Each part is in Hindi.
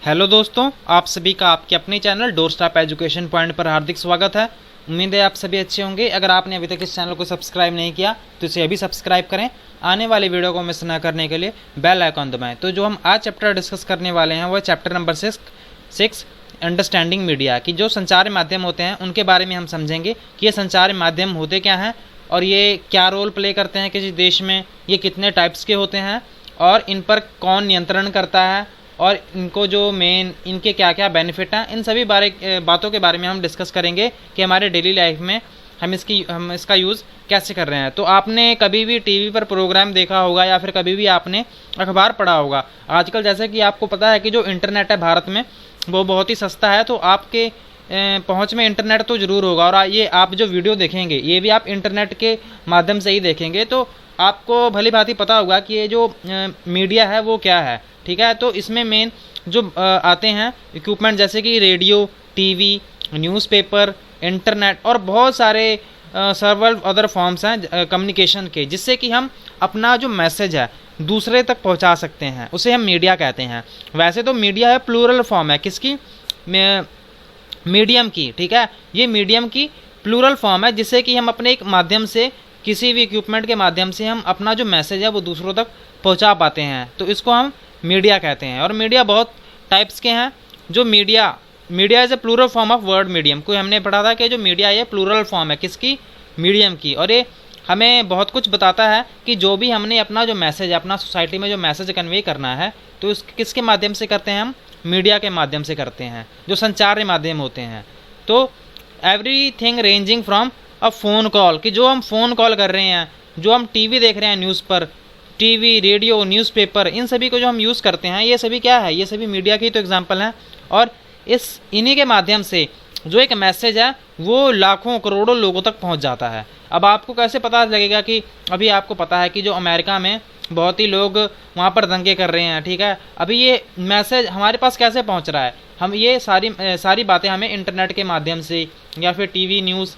हेलो दोस्तों, आप सभी का आपके अपने चैनल डोरस्टेप एजुकेशन पॉइंट पर हार्दिक स्वागत है। उम्मीद है आप सभी अच्छे होंगे। अगर आपने अभी तक इस चैनल को सब्सक्राइब नहीं किया तो इसे अभी सब्सक्राइब करें। आने वाली वीडियो को मिस न करने के लिए बेल आइकॉन दबाएं। तो जो हम आज चैप्टर डिस्कस करने वाले हैं वह चैप्टर नंबर 6 अंडरस्टैंडिंग मीडिया की जो संचार माध्यम होते हैं उनके बारे में हम समझेंगे कि ये संचार माध्यम होते क्या हैं और ये क्या रोल प्ले करते हैं किसी देश में, ये कितने टाइप्स के होते हैं और इन पर कौन नियंत्रण करता है और इनको जो मेन इनके क्या क्या बेनिफिट हैं, इन सभी बातों के बारे में हम डिस्कस करेंगे कि हमारे डेली लाइफ में हम इसका यूज़ कैसे कर रहे हैं। तो आपने कभी भी टीवी पर प्रोग्राम देखा होगा या फिर कभी भी आपने अखबार पढ़ा होगा। आजकल जैसे कि आपको पता है कि जो इंटरनेट है भारत में वो बहुत ही सस्ता है, तो आपके पहुंच में इंटरनेट तो ज़रूर होगा और ये आप जो वीडियो देखेंगे ये भी आप इंटरनेट के माध्यम से ही देखेंगे। तो आपको भली भांति पता होगा कि ये जो मीडिया है वो क्या है, ठीक है। तो इसमें मेन जो आते हैं इक्विपमेंट जैसे कि रेडियो, टीवी, न्यूज़पेपर, इंटरनेट और बहुत सारे सर्वल अदर फॉर्म्स हैं कम्युनिकेशन के, जिससे कि हम अपना जो मैसेज है दूसरे तक पहुंचा सकते हैं, उसे हम मीडिया कहते हैं। वैसे तो मीडिया है प्लूरल फॉर्म है किसकी, मीडियम की, ठीक है। ये मीडियम की प्लूरल फॉर्म है जिससे कि हम अपने एक माध्यम से किसी भी इक्विपमेंट के माध्यम से हम अपना जो मैसेज है वो दूसरों तक पहुंचा पाते हैं। तो इसको हम मीडिया कहते हैं। और मीडिया बहुत टाइप्स के हैं। जो media is a plural form of word medium. कोई हमने पढ़ा था कि जो मीडिया ये प्लूरल फॉर्म है किसकी, मीडियम की। और ये हमें बहुत कुछ बताता है कि जो भी हमने अपना जो मैसेज अपना सोसाइटी में जो मैसेज कन्वे करना है तो इस किसके माध्यम से करते हैं, हम मीडिया के माध्यम से करते हैं, जो संचार माध्यम होते हैं। तो everything ranging from a phone call, कि जो हम फ़ोन कॉल कर रहे हैं, जो हम टीवी देख रहे हैं, न्यूज़ पर टीवी, रेडियो, न्यूज़पेपर, इन सभी को जो हम यूज़ करते हैं ये सभी क्या है, ये सभी मीडिया की तो एग्जांपल हैं। और इन्हीं के माध्यम से जो एक मैसेज है वो लाखों करोड़ों लोगों तक पहुंच जाता है। अब आपको कैसे पता लगेगा कि अभी आपको पता है कि जो अमेरिका में बहुत ही लोग वहाँ पर दंगे कर रहे हैं, ठीक है। अभी ये मैसेज हमारे पास कैसे पहुँच रहा है, हम ये सारी बातें हमें इंटरनेट के माध्यम से या फिर टीवी न्यूज़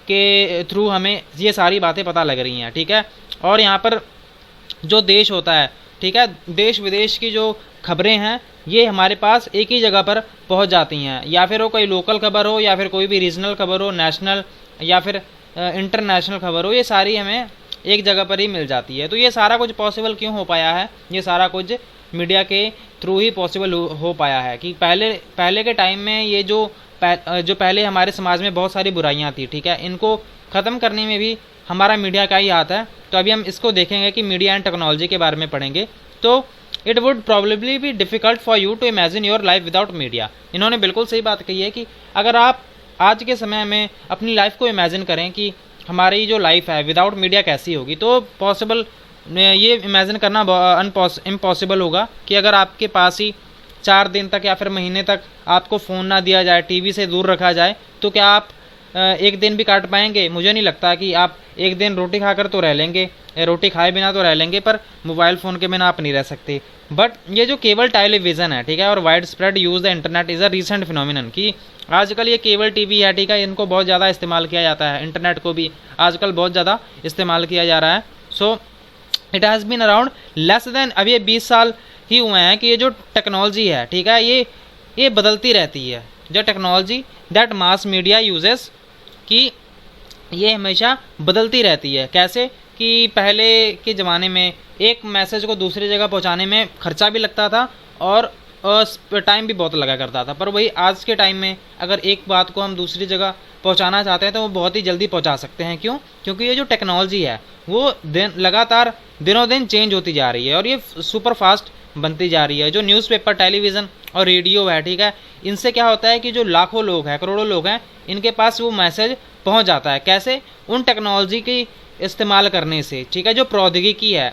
के थ्रू हमें ये सारी बातें पता लग रही हैं, ठीक है। और यहाँ पर जो देश होता है, ठीक है, देश विदेश की जो खबरें हैं ये हमारे पास एक ही जगह पर पहुंच जाती हैं, या फिर वो कोई लोकल खबर हो या फिर कोई भी रीजनल खबर हो, नेशनल या फिर इंटरनेशनल खबर हो, ये सारी हमें एक जगह पर ही मिल जाती है। तो ये सारा कुछ पॉसिबल क्यों हो पाया है, ये सारा कुछ मीडिया के थ्रू ही पॉसिबल हो पाया है। कि पहले के टाइम में ये जो पहले हमारे समाज में बहुत सारी बुराइयाँ थी, ठीक है, इनको ख़त्म करने में भी हमारा मीडिया का ही हाथ है। तो अभी हम इसको देखेंगे कि मीडिया एंड टेक्नोलॉजी के बारे में पढ़ेंगे। तो it would probably be difficult for you to imagine your life without media. इन्होंने बिल्कुल सही बात कही है कि अगर आप आज के समय में अपनी लाइफ को इमेजिन करें कि हमारी जो लाइफ है विदाउट मीडिया कैसी होगी, तो पॉसिबल ये इमेजिन करना इम्पॉसिबल होगा कि अगर आपके पास ही 4 दिन तक या फिर महीने तक आपको फ़ोन ना दिया जाए, टीवी से दूर रखा जाए, तो क्या आप एक दिन भी काट पाएंगे? मुझे नहीं लगता कि आप एक दिन रोटी खाकर तो रह लेंगे, रोटी खाए बिना तो रह लेंगे, पर मोबाइल फ़ोन के बिना आप नहीं रह सकते। बट ये जो केबल टेलीविज़न है, ठीक है, और wide spread use the internet is a recent phenomenon, कि आजकल ये केबल टीवी है, ठीक है, इनको बहुत ज़्यादा इस्तेमाल किया जाता है। इंटरनेट को भी आजकल बहुत ज़्यादा इस्तेमाल किया जा रहा है। So it has been around less than, अब ये 20 साल ही हुए हैं कि ये जो टेक्नोलॉजी है, ठीक है, ये बदलती रहती है। जो technology that mass media uses, कि ये हमेशा बदलती रहती है। कैसे कि पहले के ज़माने में एक मैसेज को दूसरी जगह पहुंचाने में खर्चा भी लगता था और टाइम भी बहुत लगा करता था, पर वही आज के टाइम में अगर एक बात को हम दूसरी जगह पहुंचाना चाहते हैं तो वो बहुत ही जल्दी पहुंचा सकते हैं। क्यों? क्योंकि ये जो टेक्नोलॉजी है वो लगातार दिनों दिन चेंज होती जा रही है और ये सुपर फास्ट बनती जा रही है। जो न्यूज़पेपर, टेलीविज़न और रेडियो है, ठीक है, इनसे क्या होता है कि जो लाखों लोग हैं, करोड़ों लोग हैं, इनके पास वो मैसेज पहुंच जाता है। कैसे? उन टेक्नोलॉजी की इस्तेमाल करने से, ठीक है, जो प्रौद्योगिकी है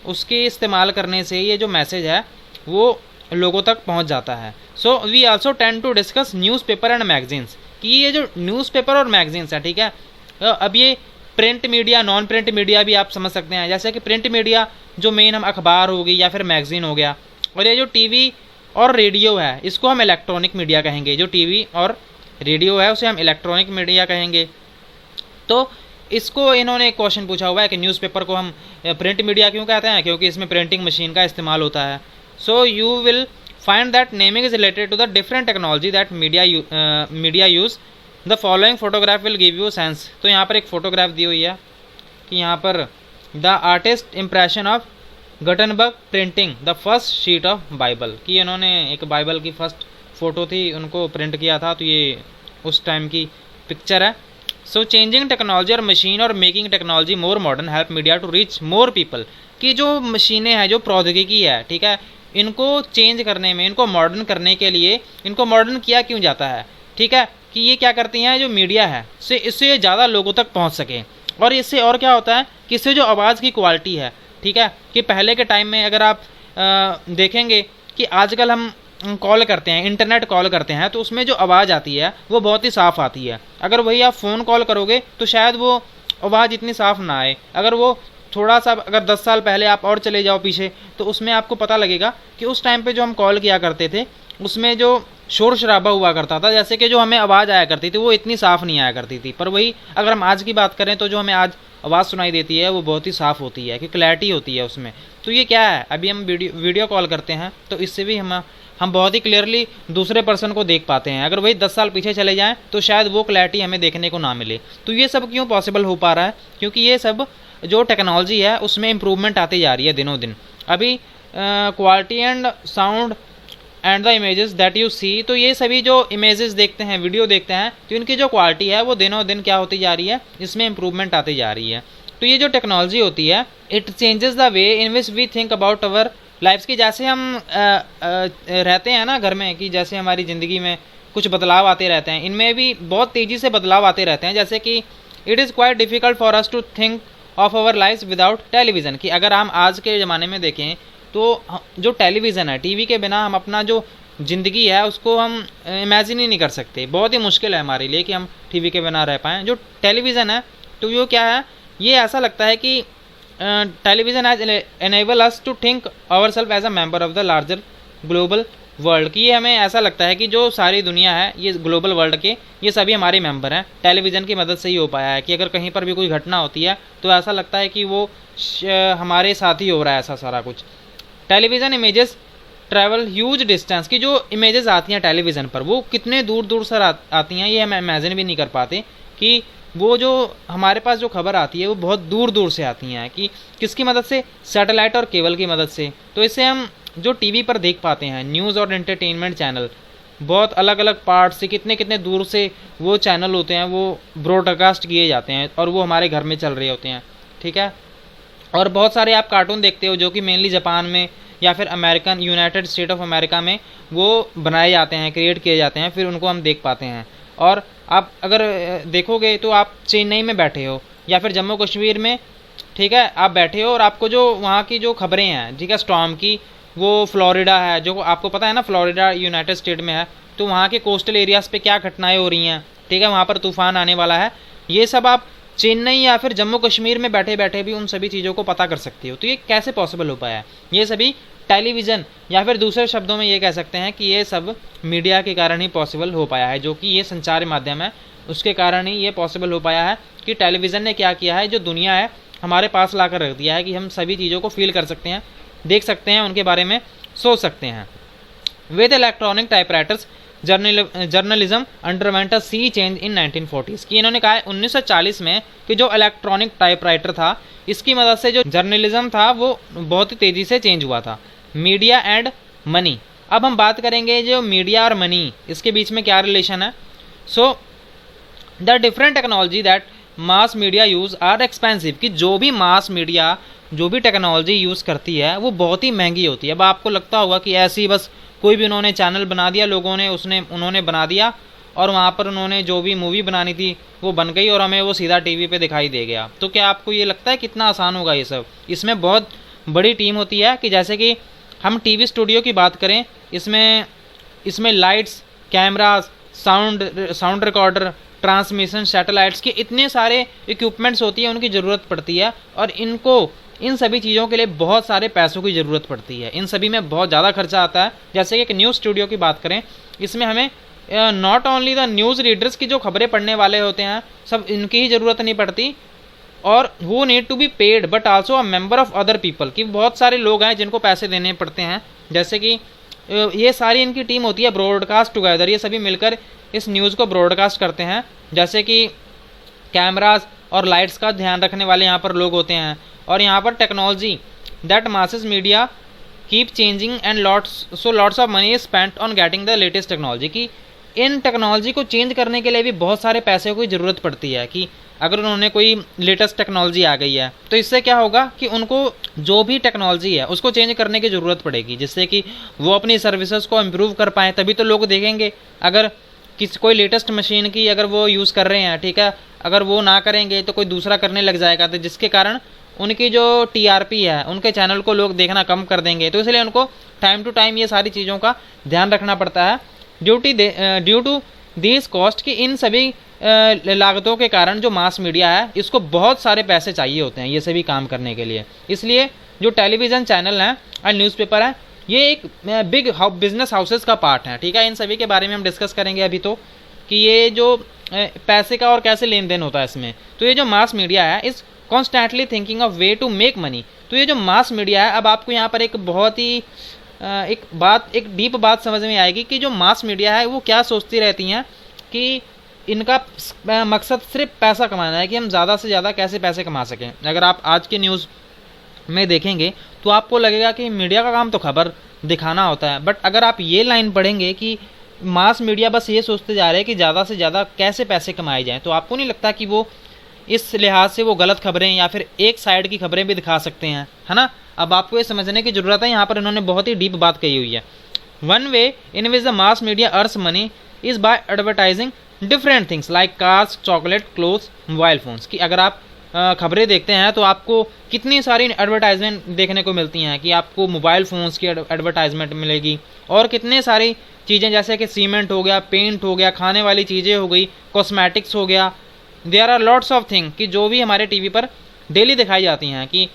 उसके इस्तेमाल करने से ये जो मैसेज है वो लोगों तक पहुंच जाता है। So we also tend to discuss newspaper and magazines, कि ये जो न्यूज़पेपर और मैगजीन्स है, ठीक है, अब ये print media, non print media भी आप समझ सकते हैं। जैसे कि प्रिंट मीडिया जो मेन हम अखबार होगी या फिर मैगजीन हो गया, और ये जो टीवी और रेडियो है इसको हम इलेक्ट्रॉनिक मीडिया कहेंगे। जो टीवी और रेडियो है उसे हम इलेक्ट्रॉनिक मीडिया कहेंगे। तो इसको इन्होंने एक क्वेश्चन पूछा हुआ है कि न्यूज़पेपर को हम प्रिंट मीडिया क्यों कहते हैं, क्योंकि इसमें प्रिंटिंग मशीन का इस्तेमाल होता है। So you will find that naming is related to the different technology that media use. The following photograph will give you sense. तो यहाँ पर एक फ़ोटोग्राफ दी हुई है कि यहाँ पर the artist impression of Gutenberg printing the first sheet of Bible, कि इन्होंने एक बाइबल की फर्स्ट फ़ोटो थी उनको प्रिंट किया था, तो ये उस टाइम की पिक्चर है। सो चेंजिंग टेक्नोलॉजी और मशीन और making technology more modern help media to reach more people, कि जो मशीनें हैं, जो प्रौद्योगिकी है, ठीक है, इनको चेंज करने में, इनको मॉडर्न करने के लिए इनको मॉडर्न किया क्यों जाता है, ठीक है, कि ये क्या करती हैं, जो मीडिया है इससे ज़्यादा लोगों तक पहुँच सके। और इससे और क्या होता है कि इससे जो आवाज़ की क्वालिटी है, ठीक है, कि पहले के टाइम में अगर आप देखेंगे कि आजकल हम कॉल करते हैं, इंटरनेट कॉल करते हैं, तो उसमें जो आवाज़ आती है वो बहुत ही साफ़ आती है। अगर वही आप फ़ोन कॉल करोगे तो शायद वो आवाज़ इतनी साफ़ ना आए। अगर वो थोड़ा सा, अगर 10 साल पहले आप और चले जाओ पीछे, तो उसमें आपको पता लगेगा कि उस टाइम पे जो हम कॉल किया करते थे उसमें जो शोर शराबा हुआ करता था, जैसे कि जो हमें आवाज़ आया करती थी वो इतनी साफ़ नहीं आया करती थी। पर वही अगर हम आज की बात करें तो जो हमें आज आवाज़ सुनाई देती है वो बहुत ही साफ़ होती है, कि क्लैरिटी होती है उसमें। तो ये क्या है, अभी हम वीडियो कॉल करते हैं तो इससे भी हम बहुत ही क्लियरली दूसरे पर्सन को देख पाते हैं। अगर वही 10 साल पीछे चले जाएं तो शायद वो क्लैरिटी हमें देखने को ना मिले। तो ये सब क्यों पॉसिबल हो पा रहा है, क्योंकि ये सब जो टेक्नोलॉजी है उसमें इम्प्रूवमेंट आती जा रही है दिनों दिन। अभी quality and sound and the images that you see, तो ये सभी जो इमेजेस देखते हैं, वीडियो देखते हैं, तो इनकी जो क्वालिटी है वो दिनों दिन क्या होती जा रही है, इसमें इम्प्रूवमेंट आती जा रही है। तो ये जो टेक्नोलॉजी होती है, it changes the way in which we think about our lifes, की जैसे हम रहते हैं ना घर में, कि जैसे हमारी ज़िंदगी में कुछ बदलाव आते रहते हैं, इनमें भी बहुत तेज़ी से बदलाव आते रहते हैं। जैसे कि it is quite difficult for us to think of our lifes without television, कि अगर हम आज के ज़माने में देखें तो जो टेलीविज़न है, टीवी के बिना हम अपना जो ज़िंदगी है उसको हम इमेजिन ही नहीं कर सकते। बहुत ही मुश्किल है हमारे लिए कि हम टीवी के बिना रह पाएँ। जो टेलीविज़न है तो ये क्या है, ये ऐसा लगता है कि television has enable us to think our self as a member of the larger global world, की ये हमें ऐसा लगता है कि जो सारी दुनिया है, ये ग्लोबल वर्ल्ड के, ये सभी हमारे मेंबर हैं। टेलीविज़न की मदद से ही हो पाया है कि अगर कहीं पर भी कोई घटना होती है तो ऐसा लगता है कि वो हमारे साथ ही हो रहा है, ऐसा सारा कुछ। Television images travel huge distance, की जो इमेजेस आती हैं टेलीविज़न पर वो कितने दूर दूर से आती हैं, ये हम इमेजिन भी नहीं कर पाते। कि वो जो हमारे पास जो खबर आती है वो बहुत दूर दूर से आती हैं, कि किसकी मदद से, सैटेलाइट और केबल की मदद से। तो इससे हम जो टीवी पर देख पाते हैं न्यूज़ और एंटरटेनमेंट चैनल, बहुत अलग अलग पार्ट से कितने कितने दूर से वो चैनल होते हैं, वो ब्रॉडकास्ट किए जाते हैं और वो हमारे घर में चल रहे होते हैं, ठीक है। और बहुत सारे आप कार्टून देखते हो जो कि मेनली जापान में या फिर American, United state of America में वो बनाए जाते हैं, क्रिएट किए जाते हैं, फिर उनको हम देख पाते हैं। और आप अगर देखोगे तो आप चेन्नई में बैठे हो या फिर जम्मू कश्मीर में, ठीक है, आप बैठे हो और आपको जो वहाँ की जो खबरें हैं, ठीक है, स्टॉर्म की, वो फ्लोरिडा है, जो आपको पता है ना, फ्लोरिडा यूनाइटेड स्टेट में है, तो वहाँ के कोस्टल एरियाज़ पे क्या घटनाएं हो रही हैं, ठीक है, वहाँ पर तूफान आने वाला है, ये सब आप चेन्नई या फिर जम्मू कश्मीर में बैठे बैठे भी उन सभी चीज़ों को पता कर सकते हो। तो ये कैसे पॉसिबल हो पाया है, ये सभी टेलीविज़न, या फिर दूसरे शब्दों में ये कह सकते हैं कि ये सब मीडिया के कारण ही पॉसिबल हो पाया है, जो कि ये संचार माध्यम है उसके कारण ही ये पॉसिबल हो पाया है। कि टेलीविज़न ने क्या किया है, जो दुनिया है हमारे पास ला कर रख दिया है, कि हम सभी चीज़ों को फील कर सकते हैं, देख सकते हैं, उनके बारे में सोच सकते हैं। With electronic typewriters journalism underwent a sea change in 1940s, कि इन्होंने कहा है 1940 में कि जो इलेक्ट्रॉनिक टाइपराइटर था, इसकी मदद से जो जर्नलिज्म था वो बहुत ही तेज़ी से चेंज हुआ था। मीडिया एंड मनी, अब हम बात करेंगे जो मीडिया और मनी, इसके बीच में क्या रिलेशन है। So the different technology that mass media use are expensive, कि जो भी मास मीडिया जो भी टेक्नोलॉजी यूज़ करती है वो बहुत ही महंगी होती है। अब आपको लगता होगा कि ऐसी बस कोई भी उन्होंने चैनल बना दिया, लोगों ने उन्होंने बना दिया और वहाँ पर उन्होंने जो भी मूवी बनानी थी वो बन गई और हमें वो सीधा टीवी पे दिखाई दे गया। तो क्या आपको ये लगता है कितना आसान होगा ये सब? इसमें बहुत बड़ी टीम होती है, कि जैसे कि हम टीवी स्टूडियो की बात करें, इसमें lights, cameras, sound recorder, transmission, satellites के इतने सारे इक्विपमेंट्स होती है, उनकी ज़रूरत पड़ती है। और इन सभी चीज़ों के लिए बहुत सारे पैसों की ज़रूरत पड़ती है, इन सभी में बहुत ज़्यादा खर्चा आता है। जैसे कि एक न्यूज़ स्टूडियो की बात करें, इसमें हमें not only the news readers की जो खबरें पढ़ने वाले होते हैं, सब इनकी ही ज़रूरत नहीं पड़ती, और वो need to be paid but also a member of other people, कि बहुत सारे लोग हैं जिनको पैसे देने पड़ते हैं। जैसे कि ये सारी इनकी टीम होती है ब्रॉडकास्ट टुगेदर, ये सभी मिलकर इस न्यूज़ को ब्रॉडकास्ट करते हैं। जैसे कि कैमराज और लाइट्स का ध्यान रखने वाले यहाँ पर लोग होते हैं, और यहाँ पर technology that masses media keep changing and lots of money is spent on getting the latest technology, कि इन टेक्नोलॉजी को चेंज करने के लिए भी बहुत सारे पैसे की ज़रूरत पड़ती है। कि अगर उन्होंने कोई लेटेस्ट टेक्नोलॉजी आ गई है तो इससे क्या होगा कि उनको जो भी टेक्नोलॉजी है उसको चेंज करने की ज़रूरत पड़ेगी, जिससे कि वो अपनी सर्विसेज को इम्प्रूव कर पाएँ, तभी तो लोग देखेंगे। अगर कोई लेटेस्ट मशीन की अगर वो यूज़ कर रहे हैं, ठीक है, अगर वो ना करेंगे तो कोई दूसरा करने लग जाएगा, तो जिसके कारण उनकी जो टीआरपी है, उनके चैनल को लोग देखना कम कर देंगे। तो इसलिए उनको टाइम टू टाइम ये सारी चीज़ों का ध्यान रखना पड़ता है। ड्यू टू दीज कॉस्ट, की इन सभी लागतों के कारण जो मास मीडिया है इसको बहुत सारे पैसे चाहिए होते हैं ये सभी काम करने के लिए। इसलिए जो टेलीविज़न चैनल हैं और न्यूज़पेपर है, ये एक बिग बिजनेस हाउसेस का पार्ट है, ठीक है। इन सभी के बारे में हम डिस्कस करेंगे अभी, तो कि ये जो पैसे का और कैसे लेन देन होता है इसमें। तो ये जो मास मीडिया है is constantly thinking of way to make money. तो ये जो मास मीडिया है, अब आपको यहाँ पर एक बहुत ही एक डीप बात समझ में आएगी कि जो मास मीडिया है वो क्या सोचती रहती हैं कि इनका मकसद सिर्फ पैसा कमाना है, कि हम ज़्यादा से ज़्यादा कैसे पैसे कमा सकें। अगर आप आज के न्यूज़ में देखेंगे तो आपको लगेगा कि मीडिया का काम तो खबर दिखाना होता है, बट अगर आप ये लाइन पढ़ेंगे कि मास मीडिया बस ये सोचते जा रहे हैं कि ज़्यादा से ज़्यादा कैसे पैसे कमाए जाएँ, तो आपको नहीं लगता कि वो इस लिहाज से वो गलत खबरें या फिर एक साइड की खबरें भी दिखा सकते हैं, है ना। अब आपको ये समझने की ज़रूरत है, यहाँ पर इन्होंने बहुत ही डीप बात कही हुई है। One way in which the mass media earns money is by advertising different things like cars, chocolate, clothes, mobile phones. कि अगर आप खबरें देखते हैं तो आपको कितनी सारी एडवर्टाइजमेंट देखने को मिलती हैं, कि आपको मोबाइल फ़ोन्स की एडवर्टाइजमेंट मिलेगी, और कितने सारी चीज़ें जैसे कि सीमेंट हो गया, पेंट हो गया, खाने वाली चीज़ें हो गई, कॉस्मेटिक्स हो गया। There are lots of thing कि जो भी हमारे टीवी पर डेली दिखाई जाती हैं। कि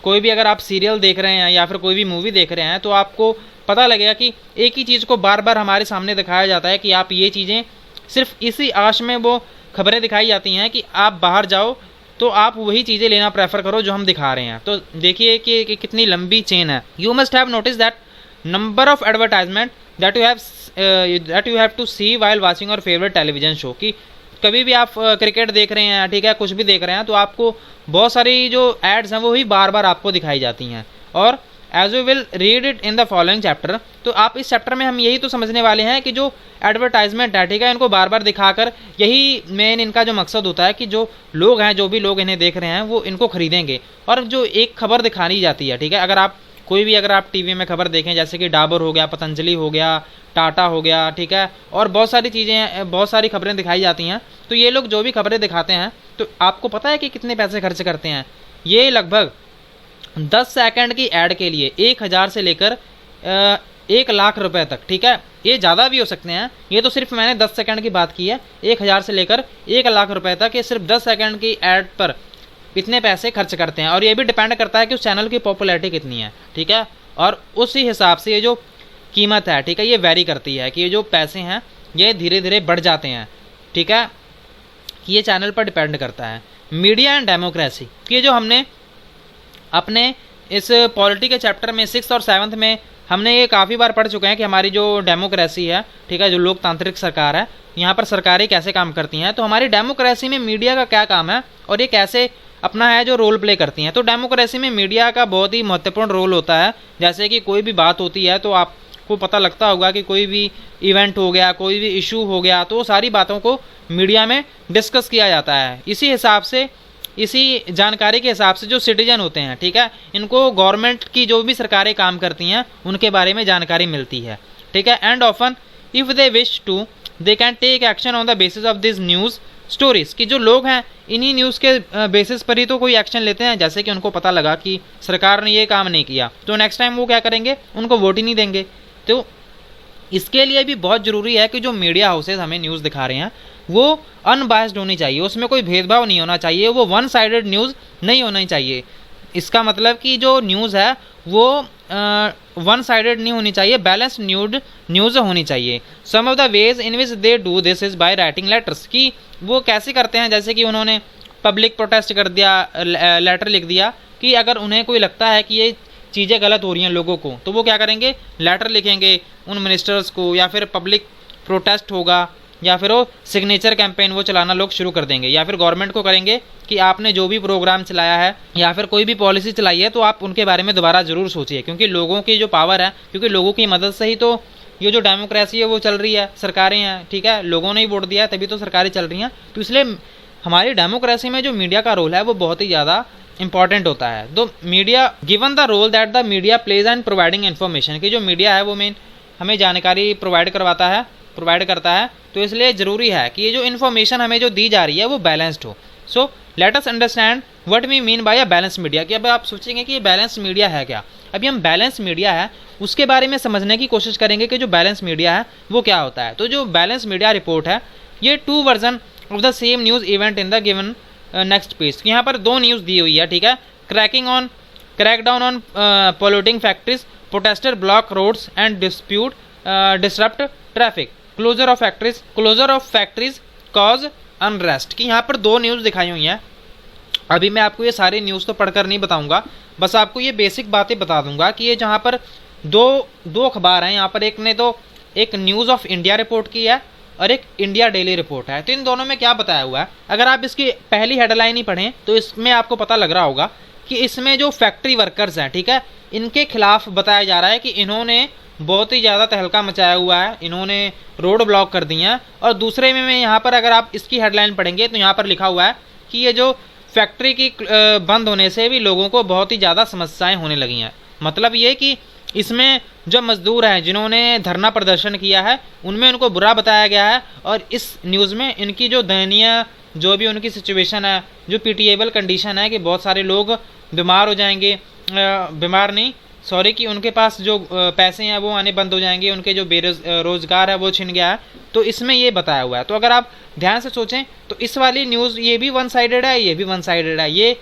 कोई भी अगर आप सीरियल देख रहे हैं या फिर कोई भी मूवी देख रहे हैं तो आपको पता लगेगा कि एक ही चीज़ को बार बार हमारे सामने दिखाया जाता है, कि आप ये चीज़ें सिर्फ इसी आश में वो खबरें दिखाई जाती हैं कि आप बाहर जाओ तो आप वही चीज़ें लेना प्रेफर करो जो हम दिखा रहे हैं। तो देखिए कि कितनी लंबी चेन है। You must have notice that number of advertisement that you have to see while watching our favourite television show. कि कभी भी आप क्रिकेट देख रहे हैं, ठीक है, कुछ भी देख रहे हैं, तो आपको बहुत सारी जो एड्स हैं वो ही बार बार आपको दिखाई जाती हैं। और as we will read it in the following chapter, तो आप इस चैप्टर में हम यही तो समझने वाले हैं कि जो एडवर्टाइजमेंट है, ठीक है, इनको बार बार दिखाकर यही मेन इनका जो मकसद होता है कि जो लोग हैं, जो भी लोग इन्हें देख रहे हैं वो इनको खरीदेंगे। और जो एक खबर दिखानी जाती है, ठीक है, अगर आप टीवी में खबर देखें, जैसे कि डाबर हो गया, पतंजलि हो गया, टाटा हो गया, ठीक है, और बहुत सारी चीज़ें, बहुत सारी खबरें दिखाई जाती हैं, तो ये लोग जो भी खबरें दिखाते हैं तो आपको पता है कि कितने पैसे खर्च करते हैं। ये लगभग 10 सेकंड की ऐड के लिए 1000 से लेकर 1 लाख रुपए तक, ठीक है, ये ज़्यादा भी हो सकते हैं। ये तो सिर्फ मैंने 10 सेकंड की बात की है। 1000 से लेकर 1 लाख रुपए तक ये सिर्फ 10 सेकंड की ऐड पर इतने पैसे खर्च करते हैं। और ये भी डिपेंड करता है कि उस चैनल की पॉपुलैरिटी कितनी है, ठीक है, और उसी हिसाब से ये जो कीमत है, ठीक है, ये वेरी करती है, कि ये जो पैसे हैं ये धीरे धीरे बढ़ जाते हैं, ठीक है, कि ये चैनल पर डिपेंड करता है। मीडिया एंड डेमोक्रेसी, कि जो हमने अपने इस पॉलिटी के चैप्टर में 6th और 7th में हमने ये काफ़ी बार पढ़ चुके हैं कि हमारी जो डेमोक्रेसी है, ठीक है, जो लोकतांत्रिक सरकार है, यहाँ पर सरकारें कैसे काम करती हैं। तो हमारी डेमोक्रेसी में मीडिया का क्या काम है और ये कैसे अपना है जो रोल प्ले करती हैं। तो डेमोक्रेसी में मीडिया का बहुत ही महत्वपूर्ण रोल होता है। जैसे कि कोई भी बात होती है तो आपको पता लगता होगा कि कोई भी इवेंट हो गया, कोई भी इशू हो गया, तो सारी बातों को मीडिया में डिस्कस किया जाता है। इसी हिसाब से, इसी जानकारी के हिसाब से जो सिटीजन होते हैं, ठीक है, इनको गवर्नमेंट की जो भी सरकारें काम करती हैं उनके बारे में जानकारी मिलती है, ठीक है। And often if they wish to they can take action on the basis of this news stories, कि जो लोग हैं इन्हीं न्यूज़ के बेसिस पर ही तो कोई एक्शन लेते हैं। जैसे कि उनको पता लगा कि सरकार ने ये काम नहीं किया तो नेक्स्ट टाइम वो क्या करेंगे, उनको वोट ही नहीं देंगे। तो इसके लिए भी बहुत ज़रूरी है कि जो मीडिया हाउसेज हमें न्यूज़ दिखा रहे हैं वो अनबायस्ड होनी चाहिए, उसमें कोई भेदभाव नहीं होना चाहिए, वो वन साइडेड न्यूज़ नहीं होनी चाहिए। इसका मतलब कि जो न्यूज़ है वो वन साइडेड नहीं होनी चाहिए, बैलेंस न्यूज़ होनी चाहिए। Some of the ways in which they do this is by writing letters, कि वो कैसे करते हैं, जैसे कि उन्होंने पब्लिक प्रोटेस्ट कर दिया, लेटर लिख दिया, कि अगर उन्हें कोई लगता है कि ये चीज़ें गलत हो रही हैं लोगों को, तो वो क्या करेंगे, लेटर लिखेंगे उन मिनिस्टर्स को, या फिर पब्लिक प्रोटेस्ट होगा, या फिर वो सिग्नेचर कैंपेन वो चलाना लोग शुरू कर देंगे, या फिर गवर्नमेंट को करेंगे कि आपने जो भी प्रोग्राम चलाया है या फिर कोई भी पॉलिसी चलाई है तो आप उनके बारे में दोबारा ज़रूर सोचिए, क्योंकि लोगों की जो पावर है, क्योंकि लोगों की मदद से ही तो ये जो डेमोक्रेसी है वो चल रही है, सरकारें हैं, ठीक है, लोगों ने ही वोट दिया है तभी तो सरकारें चल रही हैं। तो इसलिए हमारी डेमोक्रेसी में जो मीडिया का रोल है वो बहुत ही ज़्यादा इंपॉर्टेंट होता है। तो media, given the role that the media plays and providing information, कि जो मीडिया है वो मेन हमें जानकारी प्रोवाइड करता है, तो इसलिए ज़रूरी है कि ये जो इन्फॉर्मेशन हमें जो दी जा रही है वो बैलेंस्ड हो। So let us understand what we mean by a balance media, कि अब आप सोचेंगे कि ये बैलेंस मीडिया है क्या। अभी हम बैलेंस मीडिया है उसके बारे में समझने की कोशिश करेंगे कि जो बैलेंस मीडिया है वो क्या होता है। तो जो बैलेंस मीडिया रिपोर्ट है ये 2 version of the same news event in the given next page. यहाँ पर 2 न्यूज़ दी हुई है, ठीक है। Crackdown on polluting factories, protester block roads and disrupt traffic, closure of factories cause unrest, की यहाँ पर 2 न्यूज़ दिखाई हुई हैं। अभी मैं आपको ये सारी न्यूज़ तो पढ़कर नहीं बताऊंगा, बस आपको ये बेसिक बातें बता दूंगा कि ये जहाँ पर दो अखबार हैं, यहाँ पर एक ने तो एक न्यूज़ ऑफ इंडिया रिपोर्ट की है और एक इंडिया डेली रिपोर्ट है। तो इन दोनों में क्या बताया हुआ है, अगर आप इसकी पहली हेडलाइन ही पढ़ें तो इसमें आपको पता लग रहा होगा कि इसमें जो फैक्ट्री वर्कर्स हैं, ठीक है, इनके खिलाफ बताया जा रहा है कि इन्होंने बहुत ही ज़्यादा तहलका मचाया हुआ है, इन्होंने रोड ब्लॉक कर दी हैं। और दूसरे में यहाँ पर अगर आप इसकी हेडलाइन पढ़ेंगे तो यहाँ पर लिखा हुआ है कि ये जो फैक्ट्री की बंद होने से भी लोगों को बहुत ही ज़्यादा समस्याएं होने लगी हैं। मतलब ये कि इसमें जो मजदूर हैं जिन्होंने धरना प्रदर्शन किया है उनमें उनको बुरा बताया गया है, और इस न्यूज़ में इनकी जो दयनीय जो भी उनकी सिचुएशन है, जो पिटिएबल कंडीशन है कि बहुत सारे लोग बीमार हो जाएंगे, कि उनके पास जो पैसे हैं वो आने बंद हो जाएंगे, उनके जो रोज़गार है वो छिन गया है, तो इसमें ये बताया हुआ है। तो अगर आप ध्यान से सोचें तो इस वाली न्यूज़ ये भी वन साइडेड है, ये भी वन साइडेड है। ये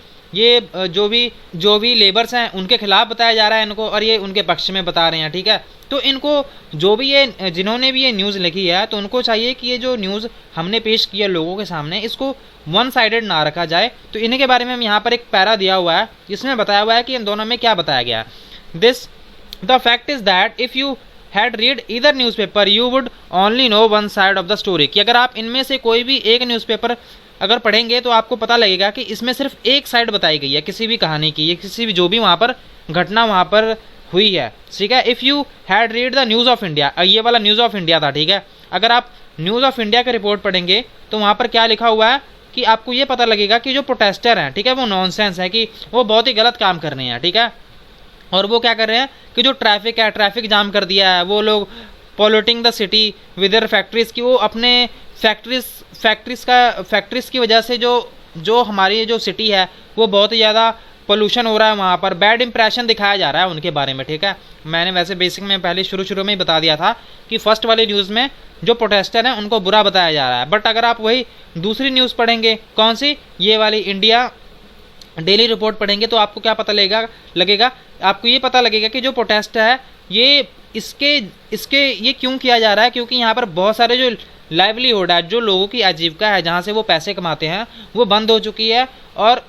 जो भी लेबर्स हैं उनके खिलाफ बताया जा रहा है इनको, और ये उनके पक्ष में बता रहे हैं, ठीक है। तो इनको जो भी ये जिन्होंने भी ये न्यूज़ लिखी है तो उनको चाहिए कि ये जो न्यूज़ हमने पेश की है लोगों के सामने, इसको वन साइडेड ना रखा जाए। तो इन्हीं के बारे में हम यहाँ पर एक पैरा दिया हुआ है जिसमें बताया हुआ है कि इन दोनों में क्या बताया गया है। The fact is that if you had read either newspaper you would only know one side of the story, कि अगर आप इनमें से कोई भी एक न्यूज़पेपर अगर पढ़ेंगे तो आपको पता लगेगा कि इसमें सिर्फ एक साइड बताई गई है किसी भी कहानी की, या किसी भी जो भी वहाँ पर घटना वहाँ पर हुई है, ठीक है। If you had read the news of India, ये वाला न्यूज़ ऑफ इंडिया था, ठीक है। अगर आप न्यूज़ ऑफ इंडिया का रिपोर्ट पढ़ेंगे तो वहाँ पर क्या लिखा हुआ है कि आपको ये पता लगेगा कि जो प्रोटेस्टर हैं, ठीक है, वो नॉनसेंस है, कि वो बहुत ही गलत काम कर रहे हैं, ठीक है। और वो क्या कर रहे हैं कि जो ट्रैफिक जाम कर दिया है, वो लोग polluting the city with their factories, की वो अपने फैक्ट्रीज की वजह से जो हमारी जो सिटी है वो बहुत ही ज़्यादा पोल्यूशन हो रहा है, वहाँ पर बैड इंप्रेशन दिखाया जा रहा है उनके बारे में, ठीक है। मैंने वैसे बेसिक में पहले शुरू में ही बता दिया था कि फर्स्ट वाली न्यूज़ में जो प्रोटेस्टर हैं उनको बुरा बताया जा रहा है, बट अगर आप वही दूसरी न्यूज़ पढ़ेंगे, कौन सी, ये वाली इंडिया डेली रिपोर्ट पढ़ेंगे, तो आपको क्या पता लगेगा आपको ये पता लगेगा कि जो प्रोटेस्ट है ये इसके ये क्यों किया जा रहा है, क्योंकि यहाँ पर बहुत सारे जो लाइवलीहुड है, जो लोगों की आजीविका है, जहाँ से वो पैसे कमाते हैं, वो बंद हो चुकी है, और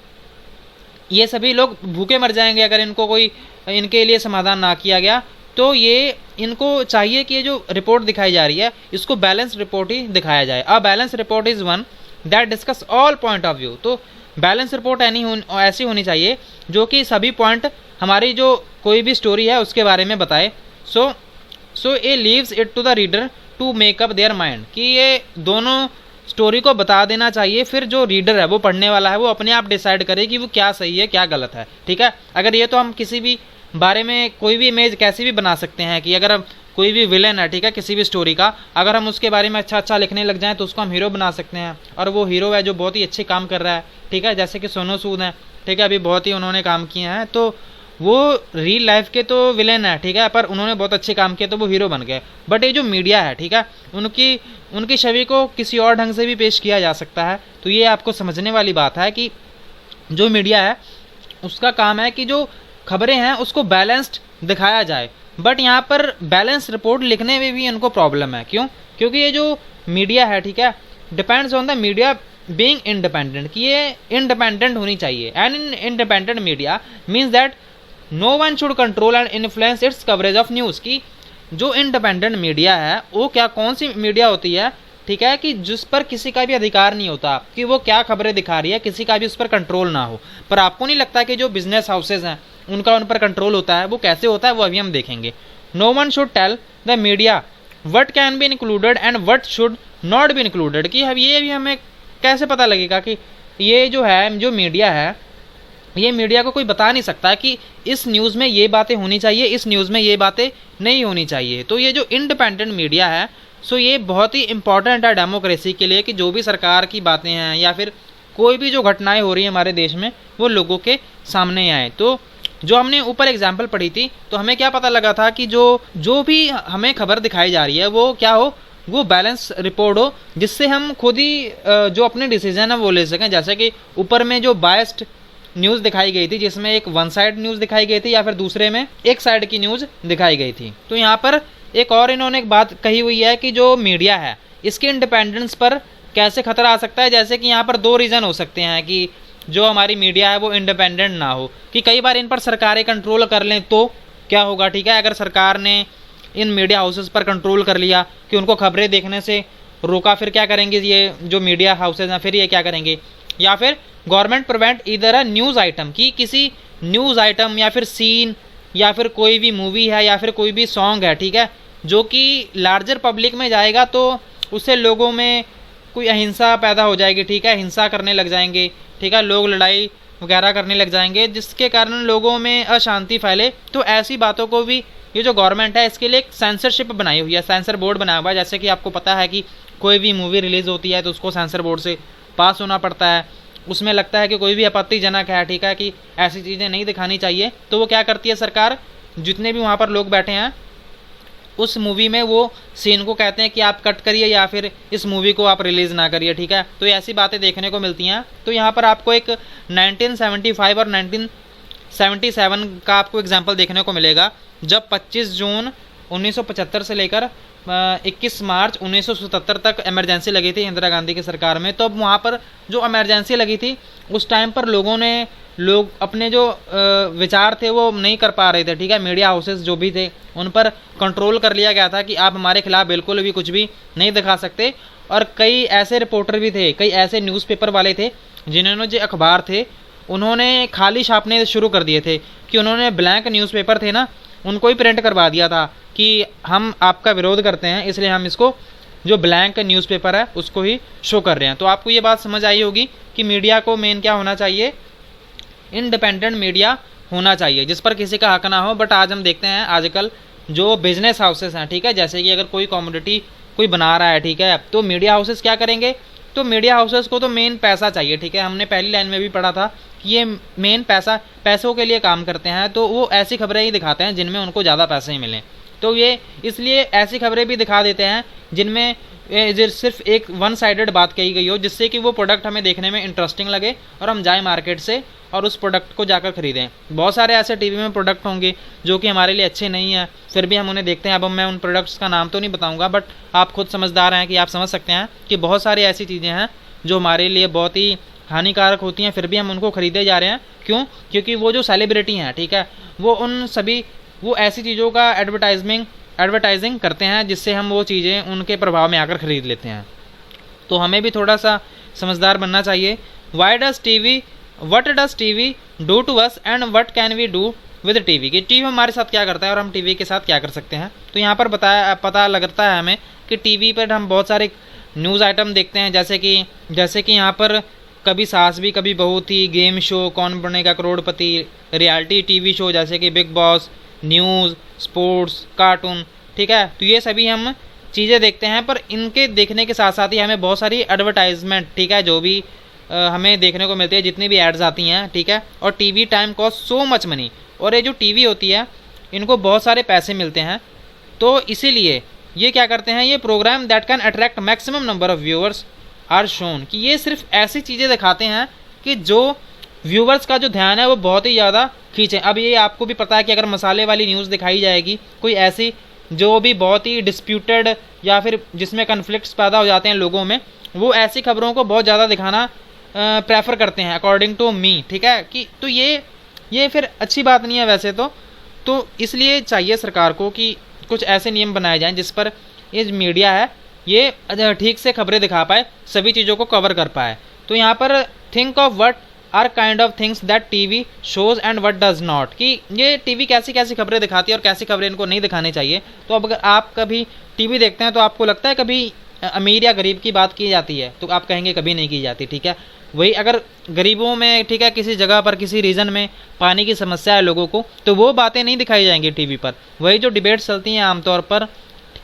ये सभी लोग भूखे मर जाएंगे अगर इनके लिए समाधान ना किया गया। तो ये इनको चाहिए कि ये जो रिपोर्ट दिखाई जा रही है इसको बैलेंस रिपोर्ट ही दिखाया जाए। A balance report is one that discuss all point of view. तो बैलेंस रिपोर्ट ऐसी होनी चाहिए जो कि सभी पॉइंट हमारी जो कोई भी स्टोरी है उसके बारे में बताए। So a leaves it to the reader to make up their mind, कि ये दोनों स्टोरी को बता देना चाहिए, फिर जो रीडर है, वो पढ़ने वाला है, वो अपने आप डिसाइड करे कि वो क्या सही है क्या गलत है, ठीक है। अगर ये तो हम किसी भी बारे में कोई भी इमेज कैसी भी बना सकते हैं कि अगर हम कोई भी विलेन है, ठीक है, किसी भी स्टोरी का, अगर हम उसके बारे में अच्छा लिखने लग जाएं तो उसको हम हीरो बना सकते हैं, और वो हीरो है जो बहुत ही अच्छे काम कर रहा है, ठीक है, जैसे कि सोनू सूद हैं, ठीक है, अभी बहुत ही उन्होंने काम किए हैं, तो वो रियल लाइफ के तो विलेन है, ठीक है, पर उन्होंने बहुत अच्छे काम किए तो वो हीरो बन गए। बट ये जो मीडिया है, ठीक है, उनकी छवि को किसी और ढंग से भी पेश किया जा सकता है। तो ये आपको समझने वाली बात है कि जो मीडिया है उसका काम है कि जो खबरें हैं उसको बैलेंस्ड दिखाया जाए, बट यहाँ पर बैलेंस रिपोर्ट लिखने में भी इनको प्रॉब्लम है। क्यों? क्योंकि ये जो मीडिया है, ठीक है, depends on the media being independent, कि ये इंडिपेंडेंट होनी चाहिए। And in independent media means that no one should control and influence its coverage of news, की जो इंडिपेंडेंट मीडिया है वो क्या कौन सी मीडिया होती है, ठीक है, कि जिस पर किसी का भी अधिकार नहीं होता कि वो क्या खबरें दिखा रही है, किसी का भी उस पर कंट्रोल ना हो। पर आपको नहीं लगता कि जो बिजनेस हाउसेज हैं उनका उन पर कंट्रोल होता है, वो कैसे होता है वो अभी हम देखेंगे। No one should tell the media what can be included and what should not be included, कि अब ये भी हमें कैसे पता लगेगा कि ये जो है जो मीडिया है, ये मीडिया को कोई बता नहीं सकता कि इस न्यूज़ में ये बातें होनी चाहिए, इस न्यूज़ में ये बातें नहीं होनी चाहिए। तो ये जो इंडिपेंडेंट मीडिया है, सो ये बहुत ही इंपॉर्टेंट है डेमोक्रेसी के लिए, कि जो भी सरकार की बातें हैं या फिर कोई भी जो घटनाएं हो रही हैं हमारे देश में वो लोगों के सामने आए। तो जो हमने ऊपर एग्जाम्पल पढ़ी थी, तो हमें क्या पता लगा था कि जो भी हमें खबर दिखाई जा रही है वो क्या हो, वो बैलेंस रिपोर्ट हो, जिससे हम खुद ही जो अपने डिसीजन है वो ले सकें। जैसे कि ऊपर में जो बायस्ड न्यूज़ दिखाई गई थी, जिसमें एक वन साइड न्यूज़ दिखाई गई थी या फिर दूसरे में एक साइड की न्यूज़ दिखाई गई थी। तो यहाँ पर एक और इन्होंने एक बात कही हुई है कि जो मीडिया है इसके इंडिपेंडेंस पर कैसे खतरा आ सकता है। जैसे कि यहाँ पर दो रीज़न हो सकते हैं कि जो हमारी मीडिया है वो इंडिपेंडेंट ना हो, कि कई बार इन पर सरकारें कंट्रोल कर लें तो क्या होगा, ठीक है, अगर सरकार ने इन मीडिया हाउसेस पर कंट्रोल कर लिया कि उनको खबरें देखने से रोका, फिर क्या करेंगे ये जो मीडिया हाउसेज हैं, फिर ये क्या करेंगे। या फिर गवर्नमेंट प्रिवेंट इधर अ न्यूज़ आइटम, की किसी न्यूज़ आइटम या फिर सीन या फिर कोई भी मूवी है या फिर कोई भी सॉन्ग है, ठीक है, जो कि लार्जर पब्लिक में जाएगा तो उससे लोगों में कोई अहिंसा पैदा हो जाएगी, ठीक है, हिंसा करने लग जाएंगे, ठीक है, लोग लड़ाई वगैरह करने लग जाएंगे, जिसके कारण लोगों में अशांति फैले। तो ऐसी बातों को भी ये जो गवर्नमेंट है इसके लिए एक सेंसरशिप बनाई हुई है, सेंसर बोर्ड बनाया हुआ है। जैसे कि आपको पता है कि कोई भी मूवी रिलीज़ होती है तो उसको सेंसर बोर्ड से पास होना पड़ता है, उसमें लगता है कि कोई भी आपत्तिजनक है, ठीक है, कि ऐसी चीज़ें नहीं दिखानी चाहिए, तो वो क्या करती है सरकार, जितने भी वहाँ पर लोग बैठे हैं उस मूवी में वो सीन को कहते हैं कि आप कट करिए या फिर इस मूवी को आप रिलीज़ ना करिए, ठीक है। तो ऐसी बातें देखने को मिलती हैं। तो यहाँ पर आपको एक 1975 और 1977 का आपको एग्जाम्पल देखने को मिलेगा, जब 25 जून 1975 से लेकर 21 मार्च 1977 तक इमरजेंसी लगी थी इंदिरा गांधी की सरकार में। तो अब वहाँ पर जो इमरजेंसी लगी थी उस टाइम पर लोग अपने जो विचार थे वो नहीं कर पा रहे थे, ठीक है, मीडिया हाउसेस जो भी थे उन पर कंट्रोल कर लिया गया था कि आप हमारे खिलाफ बिल्कुल भी कुछ भी नहीं दिखा सकते। और कई ऐसे रिपोर्टर भी थे, कई ऐसे न्यूज़पेपर वाले थे जिन्होंने जो अखबार थे उन्होंने खाली छापने शुरू कर दिए थे, कि उन्होंने ब्लैंक न्यूज़पेपर थे ना उनको ही प्रिंट करवा दिया था कि हम आपका विरोध करते हैं, इसलिए हम इसको जो ब्लैंक न्यूज़पेपर है उसको ही शो कर रहे हैं। तो आपको ये बात समझ आई होगी कि मीडिया को मेन क्या होना चाहिए, इंडिपेंडेंट मीडिया होना चाहिए जिस पर किसी का हक ना हो। बट आज हम देखते हैं आजकल जो बिजनेस हाउसेस हैं, ठीक है, जैसे कि अगर कोई कमोडिटी कोई बना रहा है, ठीक है, तो मीडिया हाउसेस क्या करेंगे, तो मीडिया हाउसेस को तो मेन पैसा चाहिए, ठीक है, हमने पहली लाइन में भी पढ़ा था कि ये मेन पैसों के लिए काम करते हैं, तो वो ऐसी खबरें ही दिखाते हैं जिनमें उनको ज़्यादा पैसे ही मिलें। तो ये इसलिए ऐसी खबरें भी दिखा देते हैं जिनमें सिर्फ एक वन साइडेड बात कही गई हो, जिससे कि वो प्रोडक्ट हमें देखने में इंटरेस्टिंग लगे और हम जाएं मार्केट से और उस प्रोडक्ट को जाकर खरीदें। बहुत सारे ऐसे टीवी में प्रोडक्ट होंगे जो कि हमारे लिए अच्छे नहीं हैं, फिर भी हम उन्हें देखते हैं। अब मैं उन प्रोडक्ट्स का नाम तो नहीं बताऊंगा, बट आप खुद समझदार हैं कि आप समझ सकते हैं कि बहुत सारी ऐसी चीज़ें हैं जो हमारे लिए बहुत ही हानिकारक होती हैं, फिर भी हम उनको खरीदे जा रहे हैं। क्यों? क्योंकि वो जो सेलिब्रिटी हैं, ठीक है, वो ऐसी चीज़ों का एडवर्टाइजिंग करते हैं जिससे हम वो चीज़ें उनके प्रभाव में आकर खरीद लेते हैं। तो हमें भी थोड़ा सा समझदार बनना चाहिए। What does TV do to us and what can we do with TV, कि टीवी हमारे साथ क्या करता है और हम टीवी के साथ क्या कर सकते हैं। तो यहाँ पर पता लगता है हमें कि टीवी पर हम बहुत सारे न्यूज़ आइटम देखते हैं, जैसे कि यहाँ पर कभी सास भी कभी बहू थी, गेम शो, कौन बनेगा करोड़पति, रियलिटी टीवी शो जैसे कि big boss, news, sports, cartoon, ठीक है। तो ये सभी हम चीज़ें देखते हैं, पर इनके देखने के साथ साथ ही हमें बहुत सारी एडवर्टाइजमेंट, ठीक है, जो भी हमें देखने को मिलती है, जितनी भी एड्स आती हैं, ठीक है। और TV time cost so much money, और ये जो टीवी होती है इनको बहुत सारे पैसे मिलते हैं। तो इसीलिए ये क्या करते हैं, ये programme that can attract maximum number of viewers are shown, कि ये सिर्फ ऐसी चीज़ें दिखाते हैं कि जो व्यूवर्स का जो ध्यान है वो बहुत ही ज़्यादा खींचे। अब ये आपको भी पता है कि अगर मसाले वाली न्यूज़ दिखाई जाएगी, कोई ऐसी जो भी बहुत ही डिस्प्यूटेड या फिर जिसमें कन्फ्लिक्ट्स पैदा हो जाते हैं लोगों में, वो ऐसी खबरों को बहुत ज़्यादा दिखाना प्रेफर करते हैं अकॉर्डिंग टू मी, ठीक है। कि तो ये ये फिर अच्छी बात नहीं है वैसे तो इसलिए चाहिए सरकार को कि कुछ ऐसे नियम बनाए जाएं जिस पर ये मीडिया है ये ठीक से खबरें दिखा पाए, सभी चीज़ों को कवर कर पाए। तो यहाँ पर think of what are kind of things that TV shows and what does not, कि ये टीवी कैसी कैसी खबरें दिखाती है और कैसी खबरें इनको नहीं दिखानी चाहिए। तो अब अगर आप कभी टीवी देखते हैं तो आपको लगता है कभी अमीर या गरीब की बात की जाती है, तो आप कहेंगे कभी नहीं की जाती, ठीक है। वही अगर गरीबों में, ठीक है, किसी जगह पर किसी रीजन में पानी की समस्या है लोगों को, तो वो बातें नहीं दिखाई जाएंगी टीवी पर। वही जो डिबेट्स चलती हैं आमतौर पर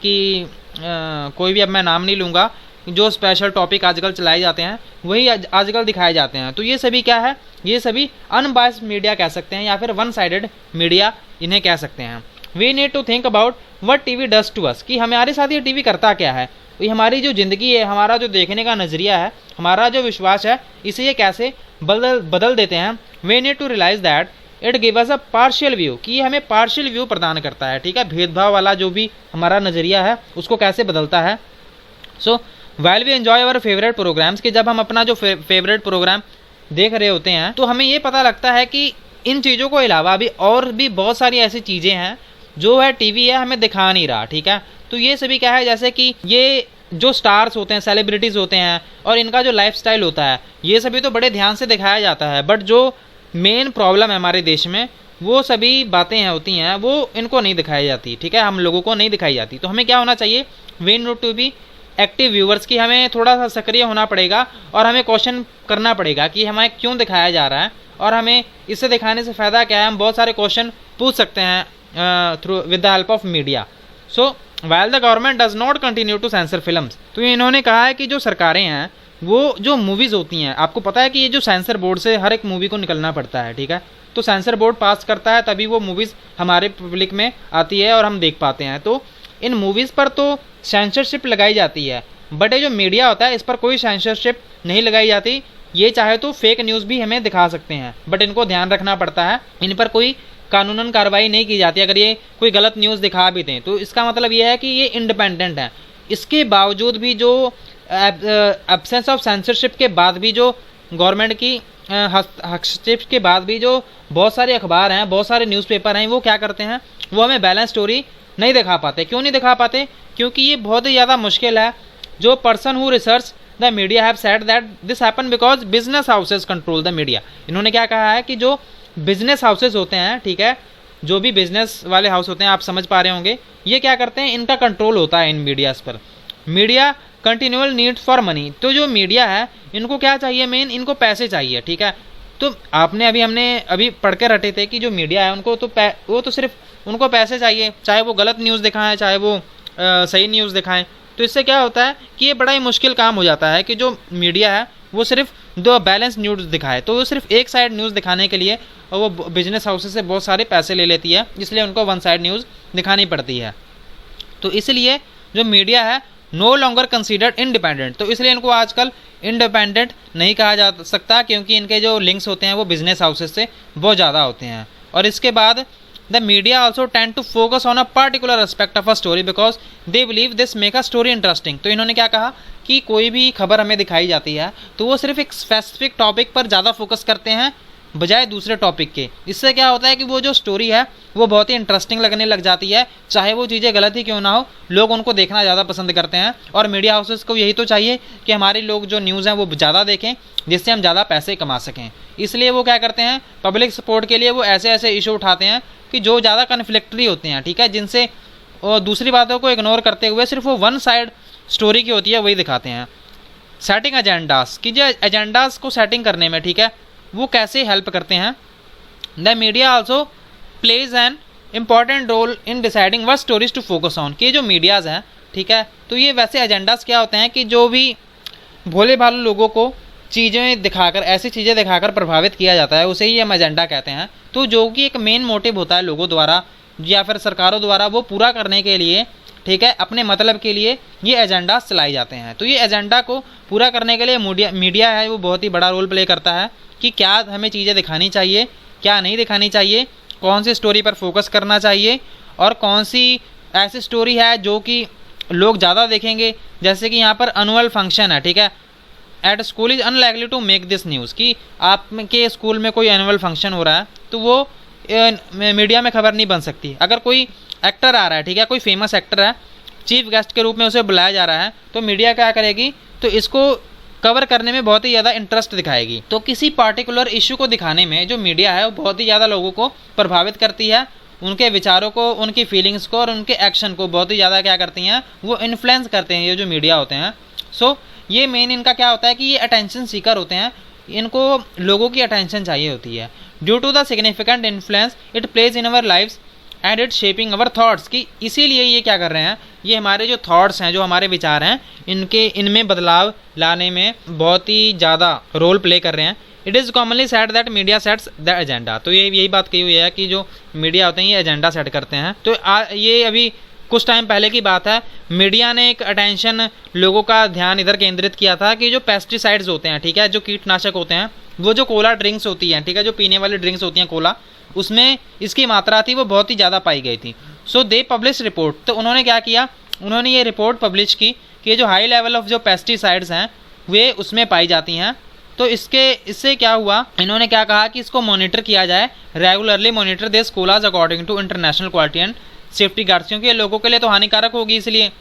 कि कोई भी, अब मैं नाम नहीं लूँगा, जो स्पेशल टॉपिक आजकल चलाए जाते हैं वही आजकल दिखाए जाते हैं। तो ये सभी क्या है, ये सभी अनबायस्ड मीडिया कह सकते हैं या फिर वन साइडेड मीडिया इन्हें कह सकते हैं। We need to think about what TV does to us, कि हमारे साथ ये टीवी करता क्या है, ये हमारी जो ज़िंदगी है, हमारा जो देखने का नज़रिया है, हमारा जो विश्वास है, इसे ये कैसे बदल देते हैं। We need to realise that it give us a partial view, कि ये हमें पार्शियल व्यू प्रदान करता है, ठीक है। भेदभाव वाला जो भी हमारा नज़रिया है उसको कैसे बदलता है। So while we enjoy our favourite programmes, कि जब हम अपना जो फेवरेट प्रोग्राम देख रहे होते हैं तो हमें ये पता लगता है कि इन चीज़ों को अलावा भी और भी बहुत सारी ऐसी चीज़ें हैं जो है टीवी है हमें दिखा नहीं रहा, ठीक है। तो ये सभी क्या है, जैसे कि ये जो स्टार्स होते हैं, सेलिब्रिटीज़ होते हैं और इनका जो लाइफस्टाइल होता है, ये सभी तो बड़े ध्यान से दिखाया जाता है, बट जो मेन प्रॉब्लम है हमारे देश में वो सभी बातें हैं होती हैं वो इनको नहीं दिखाई जाती, ठीक है, हम लोगों को नहीं दिखाई जाती। तो हमें क्या होना चाहिए, we need to be active viewers, की हमें थोड़ा सा सक्रिय होना पड़ेगा और हमें क्वेश्चन करना पड़ेगा कि हमें क्यों दिखाया जा रहा है और हमें इसे दिखाने से फ़ायदा क्या है। हम बहुत सारे क्वेश्चन पूछ सकते हैं through with the help of media. So while the government does not continue to sensor films, तो इन्होंने कहा है कि जो सरकारें हैं वो जो मूवीज़ होती हैं, आपको पता है कि ये जो सेंसर बोर्ड से हर एक मूवी को निकलना पड़ता है, ठीक है। तो सेंसर बोर्ड पास करता है तभी वो मूवीज़ हमारे पब्लिक में आती है और हम देख पाते हैं। तो इन मूवीज़ पर तो सेंसरशिप लगाई जाती है, बट ये जो मीडिया होता है इस पर कोई सेंसरशिप नहीं लगाई जाती। ये चाहे तो फेक न्यूज़ भी हमें दिखा सकते हैं, बट इनको ध्यान रखना पड़ता है, इन पर कोई कानूनन कार्रवाई नहीं की जाती। अगर ये कोई गलत न्यूज़ दिखा भी दें तो इसका मतलब ये है कि ये इंडिपेंडेंट है। इसके बावजूद भी जो एब्सेंस ऑफ सेंसरशिप के बाद भी जो गवर्नमेंट की हस्तक्षेप के बाद भी जो बहुत सारे अखबार हैं, बहुत सारे न्यूज़पेपर हैं, वो क्या करते हैं, वो हमें बैलेंस स्टोरी नहीं दिखा पाते। क्यों नहीं दिखा पाते, क्योंकि ये बहुत ही ज़्यादा मुश्किल है। जो person who research the media have said that this happen because business houses control the media. इन्होंने क्या कहा है कि जो बिजनेस हाउसेज होते हैं, ठीक है, जो भी बिजनेस वाले हाउस होते हैं, आप समझ पा रहे होंगे, ये क्या करते हैं, इनका कंट्रोल होता है इन मीडियाज़ पर। Media continual need for money, तो जो मीडिया है इनको क्या चाहिए, मेन इनको पैसे चाहिए, ठीक है। तो हमने अभी पढ़ के रटे थे कि जो मीडिया है उनको तो वो तो सिर्फ उनको पैसे चाहिए, चाहे वो गलत न्यूज़ दिखाएं चाहे वो सही न्यूज़ दिखाएं। तो इससे क्या होता है कि ये बड़ा ही मुश्किल काम हो जाता है कि जो मीडिया है वो सिर्फ दो बैलेंस न्यूज़ दिखाए। तो वो सिर्फ एक साइड न्यूज़ दिखाने के लिए और वो बिजनेस हाउसेस से बहुत सारे पैसे ले लेती है, इसलिए उनको वन साइड न्यूज़ दिखानी पड़ती है। तो इसलिए जो मीडिया है नो लॉन्गर कंसीडर्ड इंडिपेंडेंट, तो इसलिए इनको आजकल इंडिपेंडेंट नहीं कहा जा सकता, क्योंकि इनके जो लिंक्स होते हैं वो बिजनेस हाउसेस से बहुत ज़्यादा होते हैं। और इसके बाद the media also tend to focus on a particular aspect of a story because they believe this make a story interesting. तो इन्होंने क्या कहा कि कोई भी खबर हमें दिखाई जाती है तो वो सिर्फ एक स्पेसिफिक टॉपिक पर ज़्यादा फोकस करते हैं बजाय दूसरे टॉपिक के। इससे क्या होता है कि वो जो स्टोरी है वो बहुत ही इंटरेस्टिंग लगने लग जाती है, चाहे वो चीज़ें गलत ही क्यों ना हो, लोग उनको देखना ज़्यादा पसंद करते हैं। और मीडिया हाउसेस को यही तो चाहिए कि हमारे लोग जो न्यूज़ हैं वो ज़्यादा देखें, जिससे हम ज़्यादा पैसे कमा सकें। इसलिए वो क्या करते हैं, पब्लिक सपोर्ट के लिए वो ऐसे ऐसे इशू उठाते हैं कि जो ज़्यादा कन्फ्लिक्टरी होते हैं, ठीक है, जिनसे दूसरी बातों को इग्नोर करते हुए सिर्फ वो वन साइड स्टोरी की होती है वही दिखाते हैं। सेटिंग एजेंडास, कि जो एजेंडास को सेटिंग करने में, ठीक है, वो कैसे हेल्प करते हैं। The media also plays an important role in deciding what stories to focus on, कि जो मीडियाज़ हैं, ठीक है, तो ये वैसे एजेंडास क्या होते हैं कि जो भी भोले भाले लोगों को चीज़ें दिखाकर, ऐसी चीज़ें दिखाकर प्रभावित किया जाता है, उसे ही हम एजेंडा कहते हैं। तो जो कि एक मेन मोटिव होता है लोगों द्वारा या फिर सरकारों द्वारा वो पूरा करने के लिए, ठीक है, अपने मतलब के लिए ये एजेंडा चलाए जाते हैं। तो ये एजेंडा को पूरा करने के लिए मीडिया है वो बहुत ही बड़ा रोल प्ले करता है कि क्या हमें चीज़ें दिखानी चाहिए, क्या नहीं दिखानी चाहिए, कौन सी स्टोरी पर फोकस करना चाहिए और कौन सी ऐसी स्टोरी है जो कि लोग ज़्यादा देखेंगे। जैसे कि यहाँ पर एनुअल फंक्शन है, ठीक है, at school is unlikely to make this news, कि आपके स्कूल में कोई एनुअल फंक्शन हो रहा है तो वो मीडिया में खबर नहीं बन सकती। अगर कोई एक्टर आ रहा है, ठीक है, कोई फेमस एक्टर है, चीफ गेस्ट के रूप में उसे बुलाया जा रहा है, तो मीडिया क्या करेगी, तो इसको कवर करने में बहुत ही ज़्यादा इंटरेस्ट दिखाएगी। तो किसी पार्टिकुलर इशू को दिखाने में जो मीडिया है वो बहुत ही ज़्यादा लोगों को प्रभावित करती है, उनके विचारों को, उनकी फीलिंग्स को और उनके एक्शन को बहुत ही ज़्यादा क्या करती हैं, वो इन्फ्लुएंस करते हैं ये जो मीडिया होते हैं। सो ये मेन इनका क्या होता है कि ये अटेंशन सीकर होते हैं, इनको लोगों की अटेंशन चाहिए होती है। Due to the significant influence it plays in our lifes and it shaping our thoughts, कि इसीलिए ये क्या कर रहे हैं, ये हमारे जो थॉट्स हैं, जो हमारे विचार हैं, इनमें बदलाव लाने में बहुत ही ज़्यादा रोल प्ले कर रहे हैं। It is commonly set that media sets the agenda, तो यही बात कही हुई है कि जो मीडिया होते हैं ये एजेंडा सेट करते हैं। तो ये अभी कुछ टाइम पहले की बात है, मीडिया ने एक अटेंशन, लोगों का ध्यान इधर केंद्रित किया था कि जो पेस्टिसाइड्स होते हैं, ठीक है, जो कीटनाशक होते हैं, वो जो कोला ड्रिंक्स होती हैं, ठीक है, जो पीने वाली ड्रिंक्स होती हैं कोला, उसमें इसकी मात्रा थी वो बहुत ही ज़्यादा पाई गई थी। सो दे पब्लिश रिपोर्ट, तो उन्होंने क्या किया, उन्होंने ये रिपोर्ट पब्लिश की कि जो हाई लेवल ऑफ जो पेस्टिसाइड्स हैं वे उसमें पाई जाती हैं। तो इससे क्या हुआ, इन्होंने क्या कहा कि इसको मॉनिटर किया जाए, regularly monitor this collage according to international quality and safety guards, क्योंकि लोगों के लिए तो हानिकारक होगी, इसलिए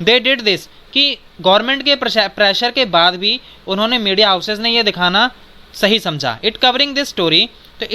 दे डिड दिस, कि गवर्नमेंट के प्रेशर के बाद भी उन्होंने, मीडिया हाउसेस ने ये दिखाना सही समझा। इट कवरिंग दिस स्टोरी, तो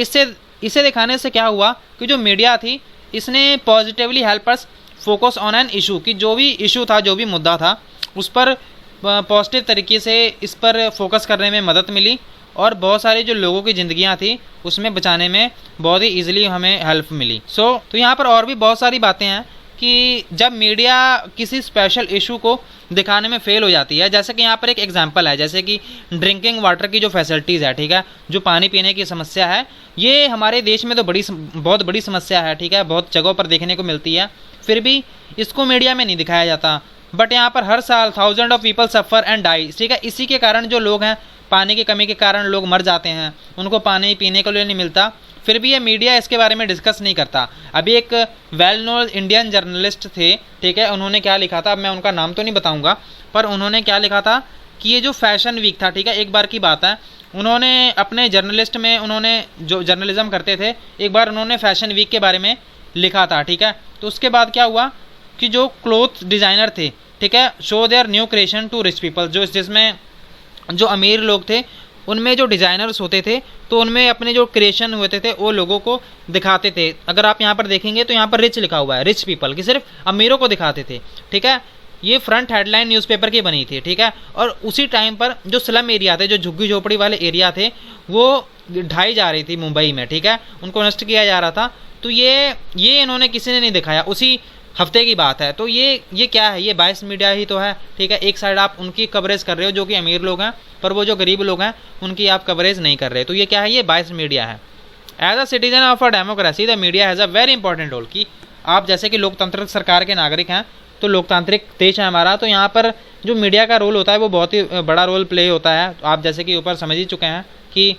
इसे दिखाने से क्या हुआ कि जो मीडिया थी इसने positively help us focus on an issue, कि जो भी इशू था, जो भी मुद्दा था, उस पर पॉजिटिव तरीके से इस पर फोकस करने में मदद मिली और बहुत सारी जो लोगों की ज़िंदगियां थी उसमें बचाने में बहुत ही ईजिली हमें हेल्प मिली। तो यहाँ पर और भी बहुत सारी बातें हैं कि जब मीडिया किसी स्पेशल इशू को दिखाने में फेल हो जाती है, जैसे कि यहाँ पर एक एग्जांपल है, जैसे कि ड्रिंकिंग वाटर की जो फैसिलिटीज़ है, ठीक है, जो पानी पीने की समस्या है, ये हमारे देश में तो बहुत बड़ी समस्या है, ठीक है, बहुत जगहों पर देखने को मिलती है, फिर भी इसको मीडिया में नहीं दिखाया जाता। बट यहाँ पर हर साल thousand of people suffer and die, ठीक है, इसी के कारण जो लोग हैं, पानी की कमी के कारण लोग मर जाते हैं, उनको पानी पीने के लिए नहीं मिलता, फिर भी ये मीडिया इसके बारे में डिस्कस नहीं करता। अभी एक वेल नोन इंडियन जर्नलिस्ट थे, ठीक है, उन्होंने क्या लिखा था, अब मैं उनका नाम तो नहीं बताऊंगा, पर उन्होंने क्या लिखा था कि ये जो फैशन वीक था, ठीक है, एक बार की बात है, उन्होंने अपने जर्नलिस्ट में, उन्होंने जो जर्नलिज्म करते थे, एक बार उन्होंने फैशन वीक के बारे में लिखा था, ठीक है। तो उसके बाद क्या हुआ कि जो क्लोथ डिज़ाइनर थे, ठीक है, show their new creation to rich people, जिसमें जो अमीर लोग थे उनमें जो डिज़ाइनर्स होते थे, तो उनमें अपने जो क्रिएशन हुए थे वो लोगों को दिखाते थे। अगर आप यहाँ पर देखेंगे तो यहाँ पर रिच लिखा हुआ है, रिच पीपल, कि सिर्फ अमीरों को दिखाते थे, ठीक है। ये फ्रंट हेडलाइन न्यूज़पेपर की बनी थी, ठीक है। और उसी टाइम पर जो स्लम एरिया थे, जो झुग्गी झोपड़ी वाले एरिया थे, वो ढाई जा रही थी मुंबई में, ठीक है, उनको नष्ट किया जा रहा था। तो ये इन्होंने किसी ने नहीं दिखाया, उसी हफ्ते की बात है। तो ये क्या है, ये बायस मीडिया ही तो है, ठीक है। एक साइड आप उनकी कवरेज कर रहे हो जो कि अमीर लोग हैं, पर वो जो गरीब लोग हैं उनकी आप कवरेज नहीं कर रहे, तो ये क्या है, ये बायस मीडिया है। As a citizen of a democracy the media has a very important role, कि आप जैसे कि लोकतांत्रिक सरकार के नागरिक हैं, तो लोकतांत्रिक देश है हमारा, तो यहाँ पर जो मीडिया का रोल होता है वो बहुत ही बड़ा रोल प्ले होता है। आप जैसे कि ऊपर समझ ही चुके हैं कि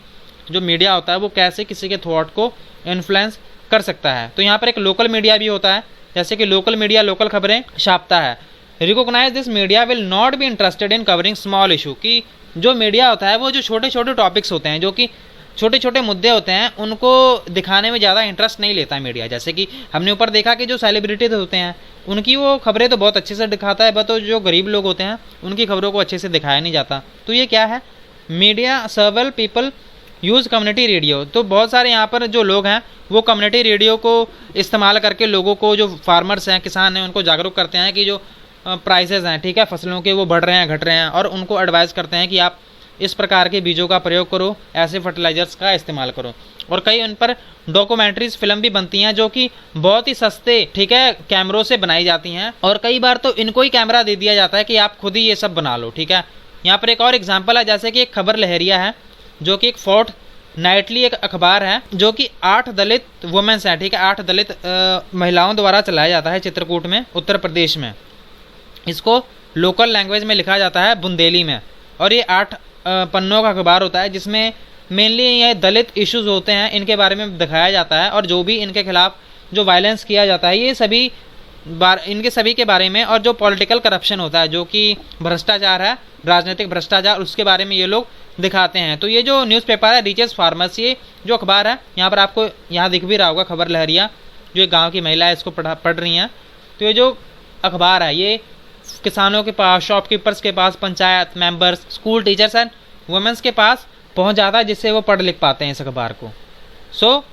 जो मीडिया होता है वो कैसे किसी के थॉट को इन्फ्लुएंस कर सकता है। तो यहाँ पर एक लोकल मीडिया भी होता है, जैसे कि लोकल मीडिया लोकल खबरें छापता है। Recognise this media will not be interested in covering small issue, कि जो मीडिया होता है वो जो छोटे छोटे टॉपिक्स होते हैं, जो कि छोटे छोटे मुद्दे होते हैं, उनको दिखाने में ज़्यादा इंटरेस्ट नहीं लेता है मीडिया। जैसे कि हमने ऊपर देखा कि जो सेलिब्रिटीज होते हैं उनकी वो खबरें तो बहुत अच्छे से दिखाता है, बट तो जो गरीब लोग होते हैं उनकी खबरों को अच्छे से दिखाया नहीं जाता। तो ये क्या है, media सर्वल people use community radio, तो बहुत सारे यहाँ पर जो लोग हैं वो कम्युनिटी रेडियो को इस्तेमाल करके लोगों को, जो फार्मर्स हैं, किसान हैं, उनको जागरूक करते हैं कि जो प्राइसेस हैं, ठीक है, फसलों के, वो बढ़ रहे हैं, घट रहे हैं, और उनको एडवाइस करते हैं कि आप इस प्रकार के बीजों का प्रयोग करो, ऐसे फर्टिलाइजर्स का इस्तेमाल करो। और कई उन पर डॉक्यूमेंट्रीज फिल्म भी बनती हैं जो कि बहुत ही सस्ते, ठीक है, कैमरों से बनाई जाती हैं, और कई बार तो इनको ही कैमरा दे दिया जाता है कि आप खुद ही ये सब बना लो, ठीक है। यहाँ पर एक और एग्जाम्पल है, जैसे कि एक खबर लहरिया है जो कि एक फोर्ट नाइटली एक अखबार है जो कि 8 दलित वुमेन्स हैं, ठीक है, 8 दलित महिलाओं द्वारा चलाया जाता है चित्रकूट में, उत्तर प्रदेश में। इसको लोकल लैंग्वेज में लिखा जाता है, बुंदेली में, और ये 8 पन्नों का अखबार होता है जिसमें मेनली ये दलित इश्यूज होते हैं, इनके बारे में दिखाया जाता है, और जो भी इनके खिलाफ जो वायलेंस किया जाता है ये सभी इनके सभी के बारे में, और जो पॉलिटिकल करप्शन होता है, जो कि भ्रष्टाचार है, राजनीतिक भ्रष्टाचार, उसके बारे में ये लोग दिखाते हैं। तो ये जो न्यूज़पेपर है रीचेस फार्मर्स, ये जो अखबार है, यहाँ पर आपको यहाँ दिख भी रहा होगा खबर लहरिया, जो एक गाँव की महिला है इसको पढ़ रही हैं। तो ये जो अखबार है ये किसानों के पास, शॉपकीपर्स के पास, panchayat members, school teachers and womens के पास पहुँच जाता है, जिससे वो पढ़ लिख पाते हैं इस अखबार को। So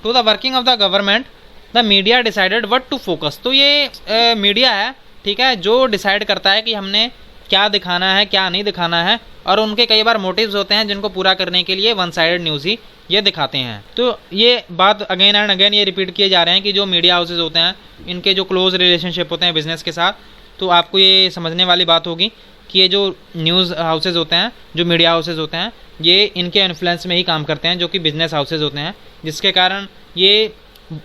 to the working of the government the media decided what to focus. तो ये मीडिया है, ठीक है, जो डिसाइड करता है कि हमने क्या दिखाना है, क्या नहीं दिखाना है, और उनके कई बार मोटिव्स होते हैं जिनको पूरा करने के लिए वन साइडेड न्यूज़ ही ये दिखाते हैं। तो ये बात अगेन एंड अगेन ये रिपीट किए जा रहे हैं कि जो मीडिया हाउसेज होते हैं इनके जो क्लोज रिलेशनशिप होते हैं बिजनेस के साथ, तो आपको ये समझने वाली बात होगी कि ये जो न्यूज़ हाउसेज होते हैं, जो मीडिया हाउसेज होते हैं, ये इनके इन्फ्लुएंस में ही काम करते हैं, जो कि बिजनेस हाउसेज होते हैं, जिसके कारण ये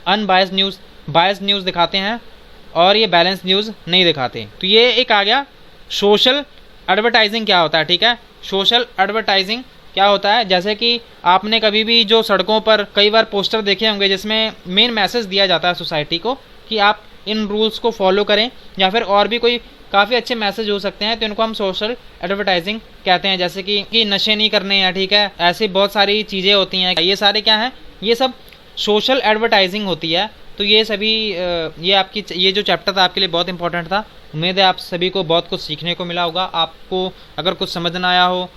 अनबायस्ड न्यूज़, बायस्ड न्यूज़ दिखाते हैं और ये बैलेंस न्यूज़ नहीं दिखाते। तो ये एक आ गया सोशल एडवर्टाइजिंग क्या होता है, ठीक है। सोशल एडवर्टाइजिंग क्या होता है, जैसे कि आपने कभी भी जो सड़कों पर कई बार पोस्टर देखे होंगे जिसमें मेन मैसेज दिया जाता है सोसाइटी को कि आप इन रूल्स को फॉलो करें, या फिर और भी कोई काफ़ी अच्छे मैसेज हो सकते हैं, तो इनको हम सोशल एडवर्टाइजिंग कहते हैं। जैसे कि नशे नहीं करने हैं, ठीक है, ऐसी बहुत सारी चीज़ें होती हैं, ये सारे क्या हैं, ये सब सोशल एडवर्टाइजिंग होती है। तो ये सभी ये जो चैप्टर था आपके लिए बहुत इंपॉर्टेंट था। उम्मीद है आप सभी को बहुत कुछ सीखने को मिला होगा। आपको अगर कुछ समझ ना आया हो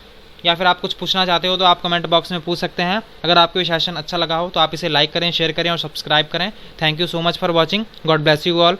या फिर आप कुछ पूछना चाहते हो तो आप कमेंट बॉक्स में पूछ सकते हैं। अगर आपको ये सेशन अच्छा लगा हो तो आप इसे लाइक करें, शेयर करें और सब्सक्राइब करें। Thank you so much for watching. God bless you all.